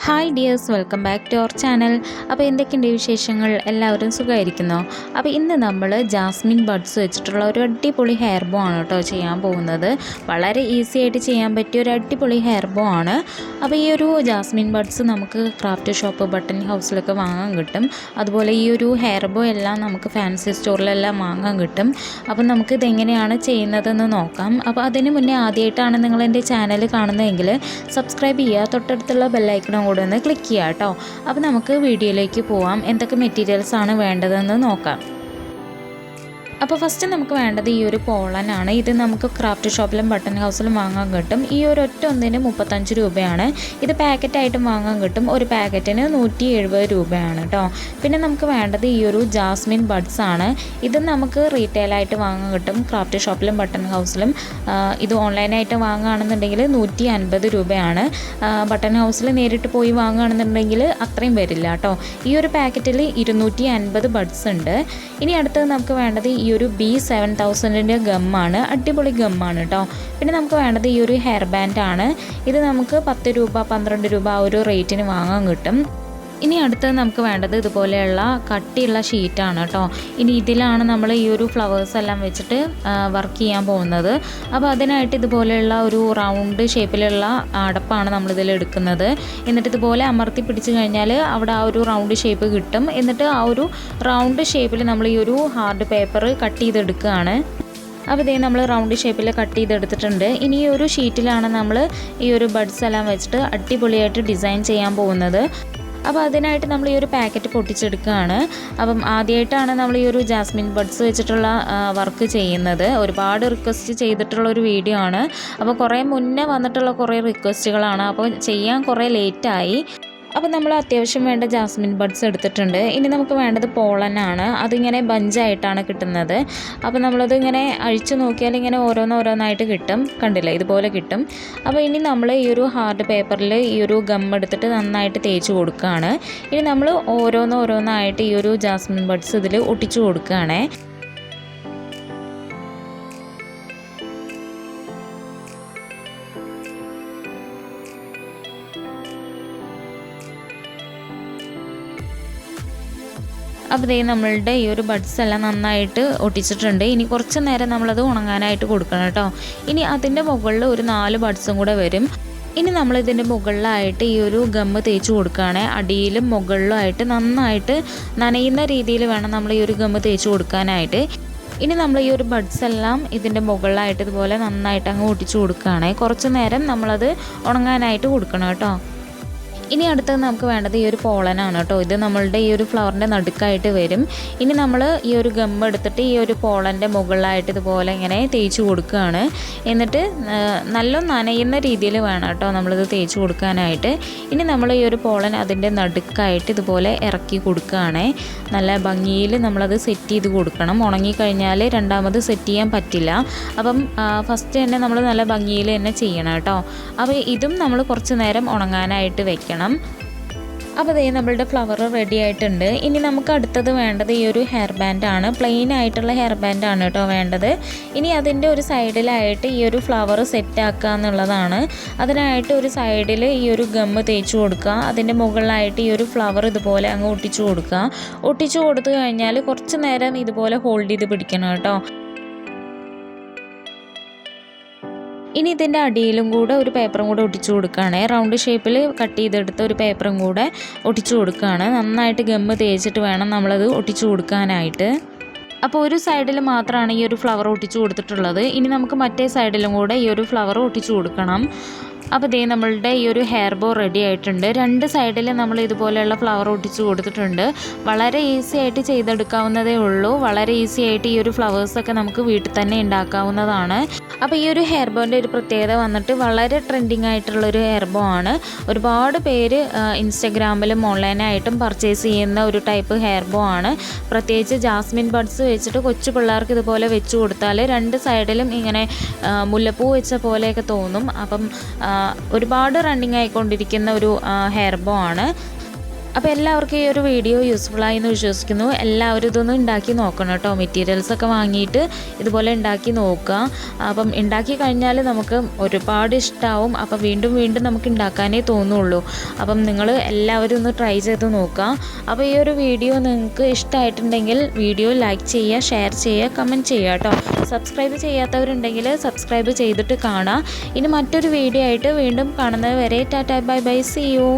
Hi dears, welcome back to our channel. അപ്പോൾ എന്തൊക്കെയുണ്ട് വിശേഷങ്ങൾ? എല്ലാവരും സുഖമായിരിക്കുന്നോ? അപ്പോൾ ഇന്ന് നമ്മൾ ജാസ്മിൻ ബഡ്സ് വെച്ചിട്ടുള്ള ഒരു അടിപൊളി ഹെയർ ബോ ആണ് കേട്ടോ ചെയ്യാൻ പോകുന്നത്. വളരെ ഈസി ആയിട്ട് ചെയ്യാൻ പറ്റിയ ഒരു അടിപൊളി ഹെയർ ബോ ആണ്. അപ്പോൾ ഈ ഒരു ജാസ്മിൻ ബഡ്സ് നമുക്ക് ക്രാഫ്റ്റ് ഷോപ്പ്, ബട്ടൺ ഹൗസിലൊക്കെ വാങ്ങാൻ കിട്ടും. അതുപോലെ ഈ ഒരു ഹെയർ ബോ എല്ലാം നമുക്ക് ഫാൻസി സ്റ്റോറിലെല്ലാം വാങ്ങാൻ കിട്ടും. അപ്പോൾ നമുക്ക് ഇതെങ്ങനെയാണ് ചെയ്യുന്നതെന്ന് നോക്കാം. അപ്പോൾ അതിന് മുന്നേ ആദ്യമായിട്ടാണ് നിങ്ങൾ എൻ്റെ ചാനൽ കാണുന്നതെങ്കിൽ സബ്സ്ക്രൈബ് ചെയ്യുക, തൊട്ടടുത്തുള്ള ബെല്ലൈക്കണും കൂടെ ഒന്ന് ക്ലിക്ക് ചെയ്യാം കേട്ടോ. അപ്പോൾ നമുക്ക് വീഡിയോയിലേക്ക് പോവാം. എന്തൊക്കെ മെറ്റീരിയൽസ് ആണ് വേണ്ടതെന്ന് നോക്കാം. അപ്പോൾ ഫസ്റ്റ് നമുക്ക് വേണ്ടത് ഈ ഒരു പോളനാണ്. ഇത് നമുക്ക് ക്രാഫ്റ്റ് ഷോപ്പിലും ബട്ടൺ ഹൗസിലും വാങ്ങാൻ കിട്ടും. ഈ ഒരു ഒറ്റ ഒന്നിന് 35 രൂപയാണ്. ഇത് പാക്കറ്റായിട്ടും വാങ്ങാൻ കിട്ടും. ഒരു പാക്കറ്റിന് 170 രൂപയാണ് കേട്ടോ. പിന്നെ നമുക്ക് വേണ്ടത് ഈ ഒരു ജാസ്മിൻ ബഡ്സ് ആണ്. ഇത് നമുക്ക് റീറ്റെയിലായിട്ട് വാങ്ങാൻ കിട്ടും ക്രാഫ്റ്റ് ഷോപ്പിലും ബട്ടൺ ഹൗസിലും. ഇത് ഓൺലൈനായിട്ട് വാങ്ങുകയാണെന്നുണ്ടെങ്കിൽ 150 രൂപയാണ്. ബട്ടൺ ഹൗസിൽ നേരിട്ട് പോയി വാങ്ങുകയാണെന്നുണ്ടെങ്കിൽ അത്രയും വരില്ല കേട്ടോ. ഈ ഒരു പാക്കറ്റിൽ 250 ബഡ്സ് ഉണ്ട്. ഇനി അടുത്തത് നമുക്ക് വേണ്ടത് ഈ ഒരു B7000ൻ്റെ ഗമ്മാണ്. അടിപൊളി ഗമ്മാണ് കേട്ടോ. പിന്നെ നമുക്ക് വേണ്ടത് ഈ ഒരു ഹെയർ ബാൻഡ് ആണ്. ഇത് നമുക്ക് 10 രൂപ 12 രൂപ ആ ഒരു റേറ്റിന് വാങ്ങാൻ കിട്ടും. ഇനി അടുത്തത് നമുക്ക് വേണ്ടത് ഇതുപോലെയുള്ള കട്ടിയുള്ള ഷീറ്റാണ് കേട്ടോ. ഇനി ഇതിലാണ് നമ്മൾ ഈ ഒരു ഫ്ലവേഴ്സ് എല്ലാം വെച്ചിട്ട് വർക്ക് ചെയ്യാൻ പോകുന്നത്. അപ്പോൾ അതിനായിട്ട് ഇതുപോലെയുള്ള ഒരു റൗണ്ട് ഷേപ്പിലുള്ള അടപ്പാണ് നമ്മളിതിൽ എടുക്കുന്നത്. എന്നിട്ട് ഇതുപോലെ അമർത്തി പിടിച്ച് കഴിഞ്ഞാൽ അവിടെ ആ ഒരു റൗണ്ട് ഷേപ്പ് കിട്ടും. എന്നിട്ട് ആ ഒരു റൗണ്ട് ഷേപ്പിൽ നമ്മൾ ഈ ഒരു ഹാർഡ് പേപ്പർ കട്ട് ചെയ്തെടുക്കുകയാണ്. അപ്പോൾ ഇതേ നമ്മൾ റൗണ്ട് ഷേപ്പിൽ കട്ട് ചെയ്തെടുത്തിട്ടുണ്ട്. ഇനി ഈ ഒരു ഷീറ്റിലാണ് നമ്മൾ ഈ ഒരു ബഡ്സ് എല്ലാം വെച്ചിട്ട് അടിപൊളിയായിട്ട് ഡിസൈൻ ചെയ്യാൻ പോകുന്നത്. അപ്പോൾ അതിനായിട്ട് നമ്മൾ ഈ ഒരു പാക്കറ്റ് പൊട്ടിച്ചെടുക്കുകയാണ്. അപ്പം ആദ്യമായിട്ടാണ് നമ്മൾ ഈ ഒരു ജാസ്മിൻ ബഡ്സ് വെച്ചിട്ടുള്ള വർക്ക് ചെയ്യുന്നത്. ഒരുപാട് റിക്വസ്റ്റ് ചെയ്തിട്ടുള്ള ഒരു വീഡിയോ ആണ്. അപ്പോൾ കുറേ മുന്നേ വന്നിട്ടുള്ള കുറേ റിക്വസ്റ്റുകളാണ്. അപ്പോൾ ചെയ്യാൻ കുറേ ലേറ്റായി. അപ്പോൾ നമ്മൾ അത്യാവശ്യം വേണ്ട ജാസ്മിൻ ബഡ്സ് എടുത്തിട്ടുണ്ട്. ഇനി നമുക്ക് വേണ്ടത് പോളനാണ്. അതിങ്ങനെ ബഞ്ചായിട്ടാണ് കിട്ടുന്നത്. അപ്പോൾ നമ്മളത് ഇങ്ങനെ അഴിച്ചു നോക്കിയാൽ ഇങ്ങനെ ഓരോന്നായിട്ട് കിട്ടും. കണ്ടില്ല, ഇതുപോലെ കിട്ടും. അപ്പോൾ ഇനി നമ്മൾ ഈ ഒരു ഹാർഡ് പേപ്പറിൽ ഈ ഒരു ഗം എടുത്തിട്ട് നന്നായിട്ട് തേച്ച് കൊടുക്കുകയാണ്. ഇനി നമ്മൾ ഓരോന്നായിട്ട് ഈ ഒരു ജാസ്മിൻ ബഡ്സ് ഇതിൽ ഒട്ടിച്ചു കൊടുക്കുകയാണ്. അപ്പോൾ ഇതേ നമ്മളുടെ ഈ ഒരു ബഡ്സ് എല്ലാം നന്നായിട്ട് ഒട്ടിച്ചിട്ടുണ്ട്. ഇനി കുറച്ച് നേരം നമ്മളത് ഉണങ്ങാനായിട്ട് കൊടുക്കണം കേട്ടോ. ഇനി അതിൻ്റെ മുകളിൽ ഒരു 4 ബഡ്സും കൂടെ വരും. ഇനി നമ്മളിതിൻ്റെ മുകളിലായിട്ട് ഈ ഒരു ഗമ്മ് തേച്ച് കൊടുക്കുകയാണ്. അടിയിലും മുകളിലുമായിട്ട് നന്നായിട്ട് നനയുന്ന രീതിയിൽ വേണം നമ്മൾ ഈ ഒരു ഗമ്മ് തേച്ച് കൊടുക്കാനായിട്ട്. ഇനി നമ്മൾ ഈ ഒരു ബഡ്സ് എല്ലാം ഇതിൻ്റെ മുകളിലായിട്ട് ഇതുപോലെ നന്നായിട്ട് അങ്ങ് ഒട്ടിച്ച് കൊടുക്കുകയാണ്. കുറച്ച് നേരം നമ്മളത് ഉണങ്ങാനായിട്ട് കൊടുക്കണം കേട്ടോ. ഇനി അടുത്തത് നമുക്ക് വേണ്ടത് ഈ ഒരു പോളനാണ് കേട്ടോ. ഇത് നമ്മളുടെ ഈ ഒരു ഫ്ലവറിൻ്റെ നടുക്കായിട്ട് വരും. ഇനി നമ്മൾ ഈ ഒരു ഗം എടുത്തിട്ട് ഈ ഒരു പോളൻ്റെ മുകളിലായിട്ട് ഇതുപോലെ ഇങ്ങനെ തേച്ച് കൊടുക്കുകയാണ്. എന്നിട്ട് നല്ല നനയുന്ന രീതിയിൽ വേണം കേട്ടോ നമ്മളിത് തേച്ച് കൊടുക്കാനായിട്ട്. ഇനി നമ്മൾ ഈ ഒരു പോളൻ അതിൻ്റെ നടുക്കായിട്ട് ഇതുപോലെ ഇറക്കി കൊടുക്കുകയാണ്. നല്ല ഭംഗിയിൽ നമ്മളത് സെറ്റ് ചെയ്ത് കൊടുക്കണം. ഉണങ്ങിക്കഴിഞ്ഞാൽ രണ്ടാമത് സെറ്റ് ചെയ്യാൻ പറ്റില്ല. അപ്പം ഫസ്റ്റ് തന്നെ നമ്മൾ നല്ല ഭംഗിയിൽ തന്നെ ചെയ്യണം കേട്ടോ. അപ്പോൾ ഇതും നമ്മൾ കുറച്ച് നേരം ഉണങ്ങാനായിട്ട് വെക്കണം. അപ്പോൾ ഇതേ നമ്മളുടെ ഫ്ലവർ റെഡി ആയിട്ടുണ്ട്. ഇനി നമുക്ക് അടുത്തത് വേണ്ടത് ഈ ഒരു ഹെയർ ബാൻഡാണ്. പ്ലെയിൻ ആയിട്ടുള്ള ഹെയർ ബാൻഡാണ് കേട്ടോ വേണ്ടത്. ഇനി അതിൻ്റെ ഒരു സൈഡിലായിട്ട് ഈ ഒരു ഫ്ലവർ സെറ്റ് ആക്കുക എന്നുള്ളതാണ്. അതിനായിട്ട് ഒരു സൈഡിൽ ഈ ഒരു ഗമ്മ് തേച്ച് കൊടുക്കുക. അതിൻ്റെ മുകളിലായിട്ട് ഈ ഒരു ഫ്ലവർ ഇതുപോലെ അങ്ങ് ഒട്ടിച്ചു കൊടുക്കുക. ഒട്ടിച്ചു കൊടുത്തു കഴിഞ്ഞാൽ കുറച്ച് നേരം ഇതുപോലെ ഹോൾഡ് ചെയ്ത് പിടിക്കണം കേട്ടോ. ഇനി ഇതിൻ്റെ അടിയിലും കൂടെ ഒരു പേപ്പറും കൂടെ ഒട്ടിച്ചു കൊടുക്കുകയാണ്. റൗണ്ട് ഷേപ്പിൽ കട്ട് ചെയ്തെടുത്ത ഒരു പേപ്പറും കൂടെ ഒട്ടിച്ചു കൊടുക്കുകയാണ്. നന്നായിട്ട് ഗമ്മ് തേച്ചിട്ട് വേണം നമ്മളത് ഒട്ടിച്ചു കൊടുക്കാനായിട്ട്. അപ്പോൾ ഒരു സൈഡിൽ മാത്രമാണ് ഈ ഒരു ഫ്ലവർ ഒട്ടിച്ചു കൊടുത്തിട്ടുള്ളത്. ഇനി നമുക്ക് മറ്റേ സൈഡിലും കൂടെ ഈ ഒരു ഫ്ലവർ ഒട്ടിച്ചു കൊടുക്കണം. അപ്പോൾ ഇതേ നമ്മളുടെ ഈ ഒരു ഹെയർ ബോ റെഡി ആയിട്ടുണ്ട്. 2 സൈഡിൽ നമ്മൾ ഇതുപോലെയുള്ള ഫ്ലവർ ഒട്ടിച്ച് കൊടുത്തിട്ടുണ്ട്. വളരെ ഈസി ആയിട്ട് ചെയ്തെടുക്കാവുന്നതേ ഉള്ളൂ. വളരെ ഈസി ആയിട്ട് ഈ ഒരു ഫ്ലവേഴ്സൊക്കെ നമുക്ക് വീട്ടിൽ തന്നെ ഉണ്ടാക്കാവുന്നതാണ്. അപ്പോൾ ഈ ഒരു ഹെയർ ബോൻ്റെ ഒരു പ്രത്യേകത വന്നിട്ട് വളരെ ട്രെൻഡിങ് ആയിട്ടുള്ളൊരു ഹെയർ ബോ ആണ്. ഒരുപാട് പേര് ഇൻസ്റ്റഗ്രാമിലും ഓൺലൈനായിട്ടും പർച്ചേസ് ചെയ്യുന്ന ഒരു ടൈപ്പ് ഹെയർ ബോ ആണ്. പ്രത്യേകിച്ച് ജാസ്മിൻ ബഡ്സ് വെച്ചിട്ട് കൊച്ചു പിള്ളേർക്ക് ഇതുപോലെ വെച്ച് കൊടുത്താൽ 2 സൈഡിലും ഇങ്ങനെ മുല്ലപ്പൂ വെച്ച പോലെയൊക്കെ തോന്നും. അപ്പം ഒരുപാട് റണ്ണിങ് ആയിക്കൊണ്ടിരിക്കുന്ന ഒരു ഹെയർ ബോ ആണ്. അപ്പോൾ എല്ലാവർക്കും ഈ ഒരു വീഡിയോ യൂസ്ഫുള്ളായി എന്ന് വിശ്വസിക്കുന്നു. എല്ലാവരും ഇതൊന്ന് ഉണ്ടാക്കി നോക്കണം കേട്ടോ. മെറ്റീരിയൽസൊക്കെ വാങ്ങിയിട്ട് ഇതുപോലെ ഉണ്ടാക്കി നോക്കുക. അപ്പം ഉണ്ടാക്കി കഴിഞ്ഞാൽ നമുക്ക് ഒരുപാട് ഇഷ്ടമാവും. അപ്പം വീണ്ടും വീണ്ടും നമുക്ക് ഉണ്ടാക്കാനേ തോന്നുള്ളൂ. അപ്പം നിങ്ങൾ എല്ലാവരും ഒന്ന് ട്രൈ ചെയ്ത് നോക്കുക. അപ്പോൾ ഈ ഒരു വീഡിയോ നിങ്ങൾക്ക് ഇഷ്ടമായിട്ടുണ്ടെങ്കിൽ വീഡിയോ ലൈക്ക് ചെയ്യുക, ഷെയർ ചെയ്യുക, കമൻറ്റ് ചെയ്യുക കേട്ടോ. സബ്സ്ക്രൈബ് ചെയ്യാത്തവരുണ്ടെങ്കിൽ സബ്സ്ക്രൈബ് ചെയ്തിട്ട് കാണാം. ഇനി മറ്റൊരു വീഡിയോ ആയിട്ട് വീണ്ടും കാണുന്നത് വരെ tata bye bye, see U.